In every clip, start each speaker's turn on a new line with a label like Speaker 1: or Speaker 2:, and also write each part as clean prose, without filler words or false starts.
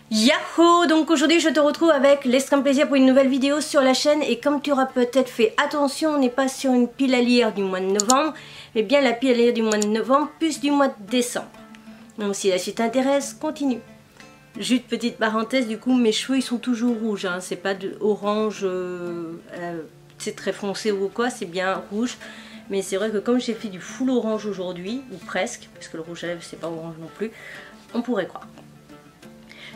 Speaker 1: Yahoo! Donc aujourd'hui je te retrouve avec l'extrême plaisir pour une nouvelle vidéo sur la chaîne, et comme tu auras peut-être fait attention, on n'est pas sur une pile à lire du mois de novembre, mais bien la pile à lire du mois de novembre plus du mois de décembre. Donc si la suite t'intéresse, continue. Juste petite parenthèse, du coup mes cheveux ils sont toujours rouges, hein. C'est pas de orange, c'est très foncé ou quoi, c'est bien rouge. Mais c'est vrai que comme j'ai fait du full orange aujourd'hui, ou presque, parce que le rouge à lèvres c'est pas orange non plus, on pourrait croire.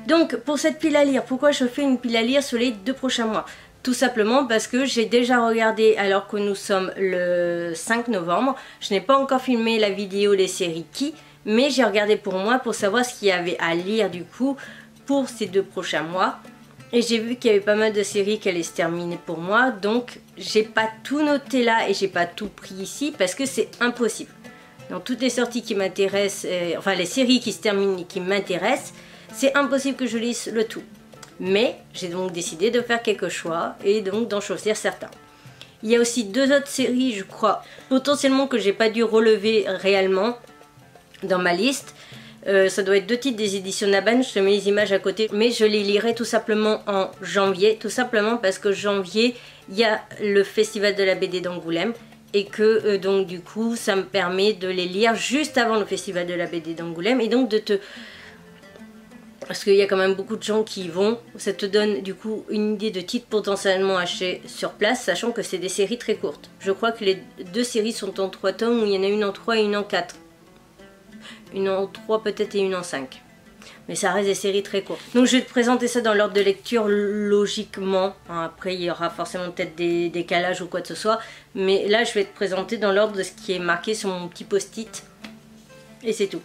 Speaker 1: Donc pour cette pile à lire, pourquoi je fais une pile à lire sur les 2 prochains mois? Tout simplement parce que j'ai déjà regardé, alors que nous sommes le 5 novembre, je n'ai pas encore filmé la vidéo des séries qui, mais j'ai regardé pour moi pour savoir ce qu'il y avait à lire du coup pour ces 2 prochains mois. Et j'ai vu qu'il y avait pas mal de séries qui allaient se terminer pour moi, donc j'ai pas tout noté là et j'ai pas tout pris ici parce que c'est impossible. Dans toutes les sorties qui m'intéressent, enfin les séries qui se terminent et qui m'intéressent, c'est impossible que je lise le tout. Mais j'ai donc décidé de faire quelques choix et donc d'en choisir certains. Il y a aussi 2 autres séries, je crois, potentiellement que j'ai pas dû relever réellement dans ma liste. Ça doit être 2 titres des éditions Nabhan, je te mets les images à côté, mais je les lirai tout simplement en janvier, tout simplement parce que janvier, il y a le festival de la BD d'Angoulême, et que donc du coup, ça me permet de les lire juste avant le festival de la BD d'Angoulême, et donc de te... Parce qu'il y a quand même beaucoup de gens qui y vont, ça te donne du coup une idée de titres potentiellement achetés sur place, sachant que c'est des séries très courtes. Je crois que les 2 séries sont en 3 tomes, où il y en a une en 3 et une en 4. Une en 3 peut-être et une en 5. Mais ça reste des séries très courtes. Donc je vais te présenter ça dans l'ordre de lecture logiquement. Après il y aura forcément peut-être des décalages ou quoi que ce soit. Mais là je vais te présenter dans l'ordre de ce qui est marqué sur mon petit post-it. Et c'est tout.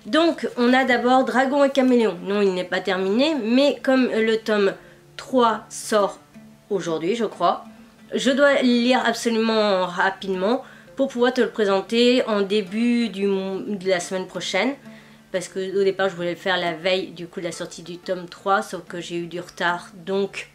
Speaker 1: Donc on a d'abord Dragon et Caméléon. Non, il n'est pas terminé, mais comme le tome 3 sort aujourd'hui je crois, je dois lire absolument rapidement pour pouvoir te le présenter en début de la semaine prochaine. Parce que au départ je voulais le faire la veille du coup de la sortie du tome 3, sauf que j'ai eu du retard, donc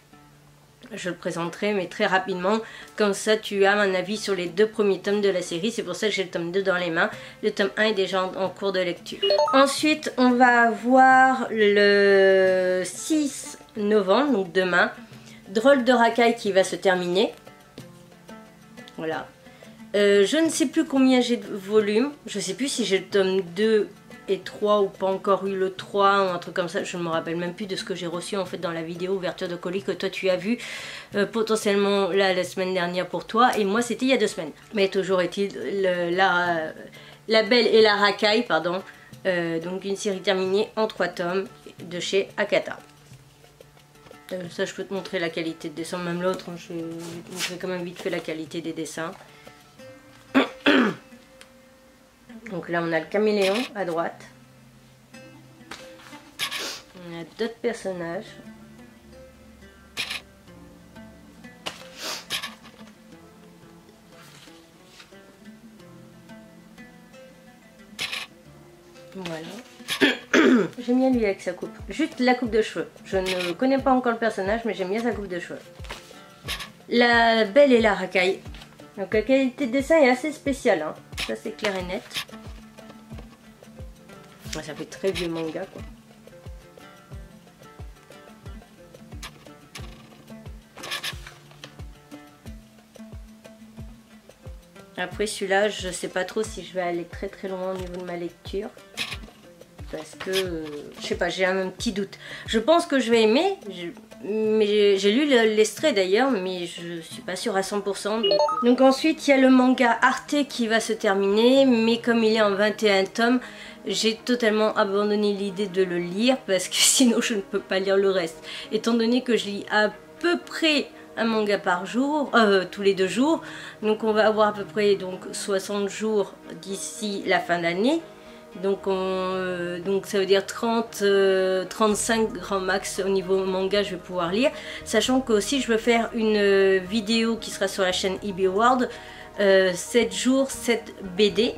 Speaker 1: je le présenterai mais très rapidement, comme ça tu as un avis sur les 2 premiers tomes de la série. C'est pour ça que j'ai le tome 2 dans les mains, le tome 1 est déjà en cours de lecture. Ensuite on va voir le 6 novembre, donc demain, Drôle de racaille qui va se terminer. Voilà. Je ne sais plus combien j'ai de volumes, je ne sais plus si j'ai le tome 2 et 3 ou pas encore eu le 3 ou un truc comme ça, je ne me rappelle même plus de ce que j'ai reçu en fait dans la vidéo ouverture de colis que toi tu as vu potentiellement là la semaine dernière pour toi, et moi c'était il y a 2 semaines. Mais toujours est-il la Belle et la Racaille, pardon, donc une série terminée en 3 tomes de chez Akata. Ça je peux te montrer la qualité de dessin, même l'autre, hein, je vais te montrer quand même vite fait la qualité des dessins. Donc là on a le caméléon à droite. On a d'autres personnages. Voilà. J'aime bien lui avec sa coupe. Juste la coupe de cheveux. Je ne connais pas encore le personnage, mais j'aime bien sa coupe de cheveux. La Belle et la Racaille. Donc la qualité de dessin est assez spéciale, hein. Ça c'est clair et net. Ça fait très vieux manga quoi. Après celui-là, je sais pas trop si je vais aller très très loin au niveau de ma lecture. Parce que, je sais pas, j'ai un petit doute. Je pense que je vais aimer, mais j'ai lu l'extrait d'ailleurs, mais je suis pas sûre à 100%. Donc ensuite, il y a le manga Arte qui va se terminer, mais comme il est en 21 tomes, j'ai totalement abandonné l'idée de le lire, parce que sinon je ne peux pas lire le reste. Étant donné que je lis à peu près un manga par jour, tous les 2 jours, donc on va avoir à peu près donc 60 jours d'ici la fin d'année. Donc ça veut dire 35 grand max au niveau manga je vais pouvoir lire. Sachant que aussi je veux faire une vidéo qui sera sur la chaîne EB World, 7 jours, 7 BD.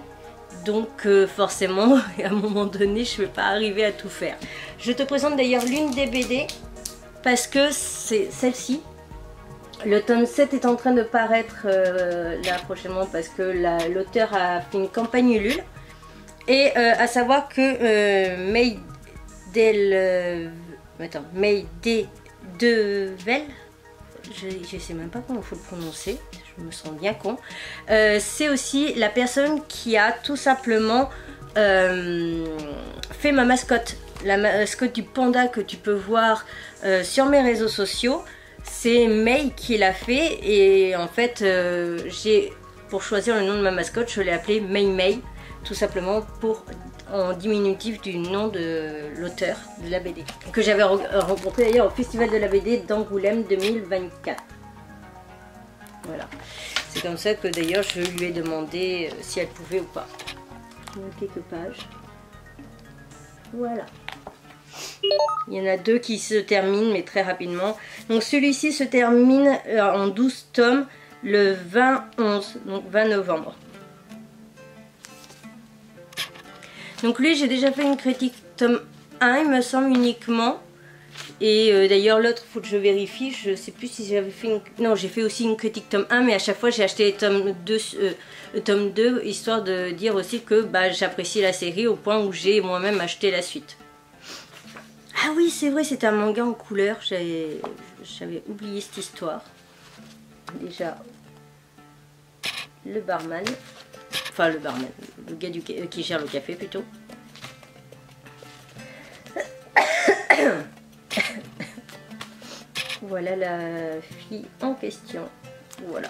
Speaker 1: Donc forcément à un moment donné je ne vais pas arriver à tout faire. Je te présente d'ailleurs l'une des BD parce que c'est celle-ci. Le tome 7 est en train de paraître là prochainement parce que l'auteur a fait une campagne Ulule. Et à savoir que attends, May Devel, je sais même pas comment il faut le prononcer, je me sens bien con. C'est aussi la personne qui a tout simplement fait ma mascotte, la mascotte du panda que tu peux voir sur mes réseaux sociaux. C'est May qui l'a fait et en fait pour choisir le nom de ma mascotte, je l'ai appelée May, tout simplement en diminutif du nom de l'auteur de la BD, que j'avais rencontré d'ailleurs au Festival de la BD d'Angoulême 2024. Voilà, c'est comme ça que d'ailleurs je lui ai demandé si elle pouvait ou pas. Quelques pages. Voilà. Il y en a 2 qui se terminent, mais très rapidement. Donc celui-ci se termine en 12 tomes le 20/11, donc 20 novembre. Donc lui, j'ai déjà fait une critique tome 1, il me semble, uniquement. Et d'ailleurs l'autre, il faut que je vérifie, je sais plus si j'avais fait une... Non, j'ai fait aussi une critique tome 1, mais à chaque fois j'ai acheté tome 2, histoire de dire aussi que j'apprécie la série au point où j'ai moi-même acheté la suite. Ah oui, c'est vrai, c'est un manga en couleur, j'avais oublié cette histoire. Déjà, le barman, enfin le barman, le gars qui gère le café plutôt. Voilà la fille en question. Voilà.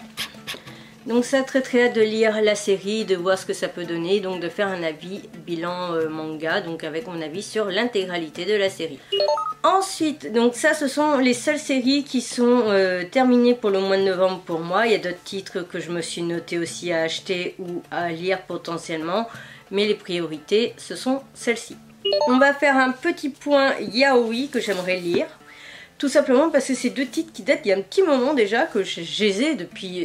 Speaker 1: Donc ça, très hâte de lire la série, de voir ce que ça peut donner, donc de faire un avis bilan manga, donc avec mon avis sur l'intégralité de la série. Ensuite, donc ça, ce sont les seules séries qui sont terminées pour le mois de novembre pour moi. Il y a d'autres titres que je me suis noté aussi à acheter ou à lire potentiellement, mais les priorités, ce sont celles-ci. On va faire un petit point yaoi que j'aimerais lire. Tout simplement parce que c'est 2 titres qui datent il y a un petit moment déjà, que je les ai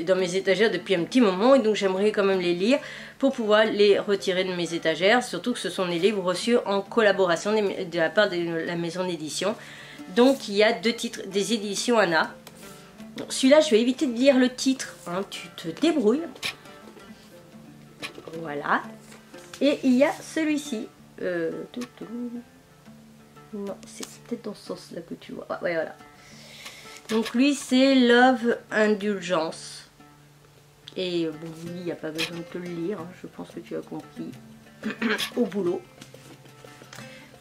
Speaker 1: dans mes étagères depuis un petit moment, et donc j'aimerais quand même les lire pour pouvoir les retirer de mes étagères, surtout que ce sont des livres reçus en collaboration de la part de la maison d'édition. Donc il y a 2 titres des éditions Anna. Celui-là, je vais éviter de lire le titre, hein, tu te débrouilles. Voilà. Et il y a celui-ci. Non, c'est peut-être dans ce sens-là que tu vois. Ah, ouais, voilà. Donc lui, c'est Love Indulgence. Et bon, oui, il n'y a pas besoin de te le lire. Hein, je pense que tu as compris. Au boulot.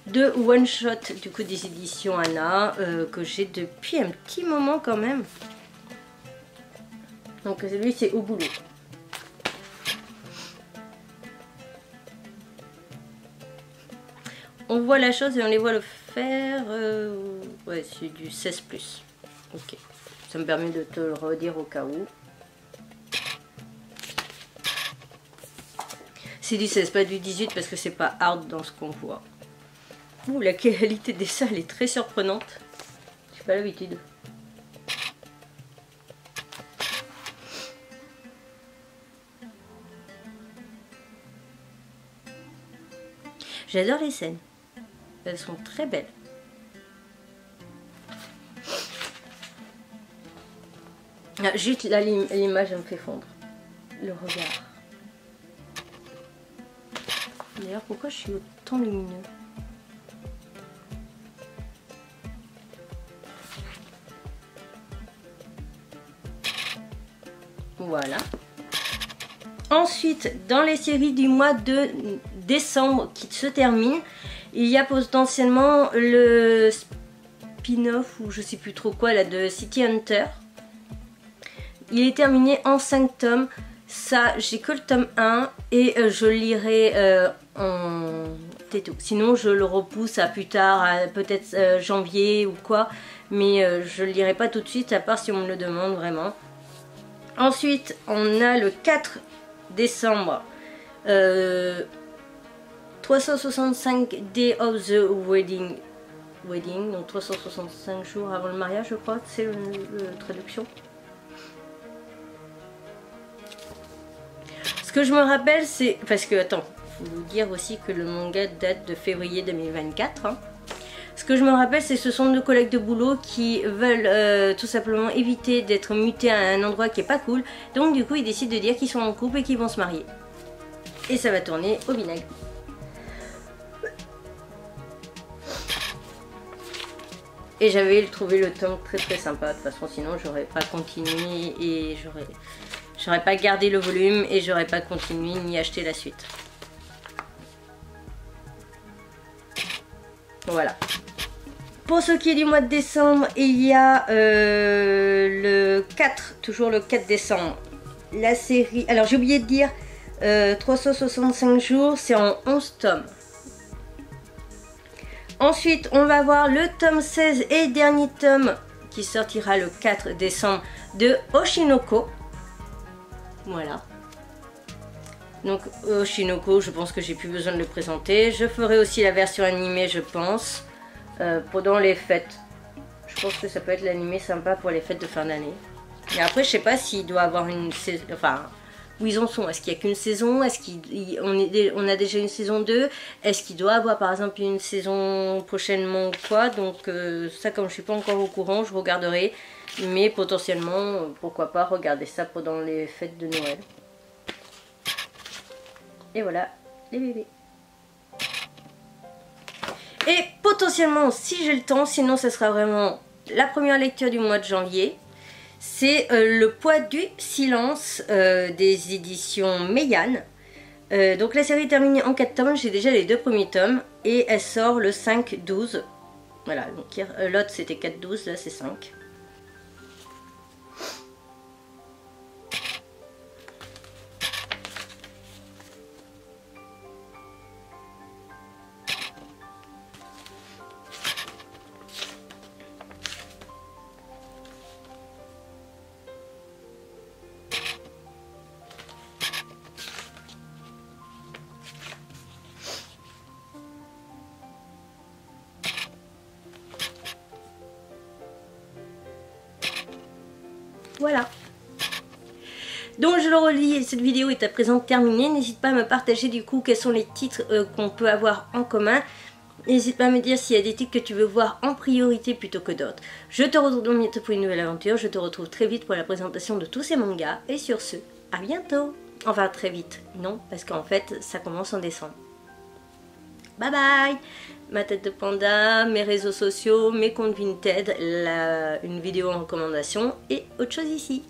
Speaker 1: De One Shot, du coup, des éditions Anna, que j'ai depuis un petit moment quand même. Donc lui, c'est Au boulot. On voit la chose et on les voit le faire. Ouais, c'est du 16+. Ok. Ça me permet de te le redire au cas où. C'est du 16, pas du 18 parce que c'est pas hard dans ce qu'on voit. Ouh, la qualité des dessins, elle est très surprenante. J'ai pas l'habitude. J'adore les scènes. Elles sont très belles. Ah, juste l'image, elle me fait fondre. Le regard. D'ailleurs, pourquoi je suis autant lumineux? Voilà. Ensuite, dans les séries du mois de décembre qui se terminent, il y a potentiellement le spin-off ou je sais plus trop quoi là de City Hunter. Il est terminé en 5 tomes. Ça, j'ai que le tome 1 et je le lirai en této. Sinon, je le repousse à plus tard, à peut-être janvier ou quoi. Mais je le lirai pas tout de suite, à part si on me le demande vraiment. Ensuite, on a le 4 décembre. 365 Days of the Wedding, donc 365 jours avant le mariage, je crois, c'est la traduction. Ce que je me rappelle, c'est... Parce que, attends, il faut vous dire aussi que le manga date de février 2024. Hein. Ce que je me rappelle, c'est que ce sont 2 collègues de boulot qui veulent tout simplement éviter d'être mutés à un endroit qui est pas cool. Donc du coup, ils décident de dire qu'ils sont en couple et qu'ils vont se marier. Et ça va tourner au vinaigre. Et j'avais trouvé le tome très sympa. De toute façon, sinon j'aurais pas continué et j'aurais pas gardé le volume et j'aurais pas continué ni acheté la suite. Voilà. Pour ce qui est du mois de décembre, il y a le 4, toujours le 4 décembre, la série... Alors j'ai oublié de dire, 365 jours, c'est en 11 tomes. Ensuite, on va voir le tome 16 et dernier tome qui sortira le 4 décembre de Oshinoko. Voilà. Donc Oshinoko, je pense que j'ai plus besoin de le présenter. Je ferai aussi la version animée, je pense, pendant les fêtes. Je pense que ça peut être l'animé sympa pour les fêtes de fin d'année. Et après, je sais pas s'il doit avoir une saison... Enfin, où ils en sont. Est-ce qu'il n'y a qu'une saison? Est-ce qu'on a déjà une saison 2? Est-ce qu'il doit avoir par exemple une saison prochainement ou quoi? Donc ça, comme je suis pas encore au courant, je regarderai. Mais potentiellement, pourquoi pas regarder ça pendant les fêtes de Noël. Et voilà, les bébés. Et potentiellement, si j'ai le temps, sinon ça sera vraiment la première lecture du mois de janvier. C'est Le poids du silence des éditions Meian. Donc la série est terminée en 4 tomes, j'ai déjà les 2 premiers tomes. Et elle sort le 5-12. Voilà, donc l'autre c'était 4-12, là c'est 5. Voilà. Donc je le relis, cette vidéo est à présent terminée. N'hésite pas à me partager du coup quels sont les titres qu'on peut avoir en commun. N'hésite pas à me dire s'il y a des titres que tu veux voir en priorité plutôt que d'autres. Je te retrouve donc bientôt pour une nouvelle aventure. Je te retrouve très vite pour la présentation de tous ces mangas. Et sur ce, à bientôt. Enfin très vite, non, parce qu'en fait ça commence en décembre. Bye bye. Ma tête de panda, mes réseaux sociaux, mes comptes Vinted, une vidéo en recommandation et autre chose ici.